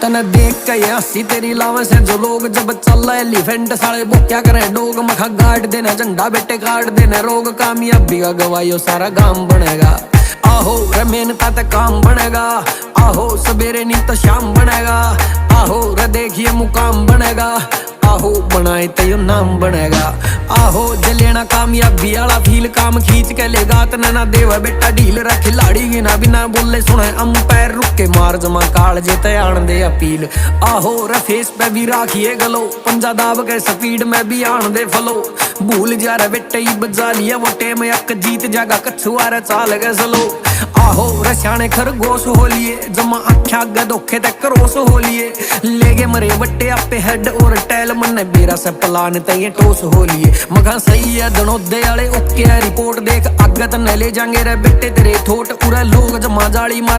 तने देख के ये हंसी तेरी लावे से जो लोग जब चल एलिफेंट साले वो क्या करे डोग मखा गाड़ देना झंडा बेटे काट देना रोग कामयाबी का गवाइयो सारा गांव बनेगा आहो रे मेहनता ते काम बनेगा आहो सवेरे नहीं तो शाम बनेगा आहो रे देखिए मुकाम बनेगा आहो बनाए तो यो नाम बनेगा आहो जलेना कामयाबी वाला फील काम खींच के लेगा तना ना देवा बेटा ढील रख खिलाड़ी गिना बिना बोले सुने अंपायर रुक के मार जमा काल जेते आन दे अपील आहो रे फेस पे भी राखिए गलो पंजा दाब के स्पीड में भी आन दे फलो भूल जा रे बेटे ही बजा लिया वो टेम एक जीत जागा कछुआ रे चाल के सलो आहो रे सियाने खरगोश हो लिए जमा आख्या अगे धोखे ते करोस हो लिए लेगे मरे बट्टे आपे हेड और टैल मन बेरा से पलान ते टोस हो लिए मगा सही है दनोदे वाले ओके रिपोर्ट देख अगत न ले जाएंगे रे बेटे तेरे थोट पूरा लोग जमा जाली मार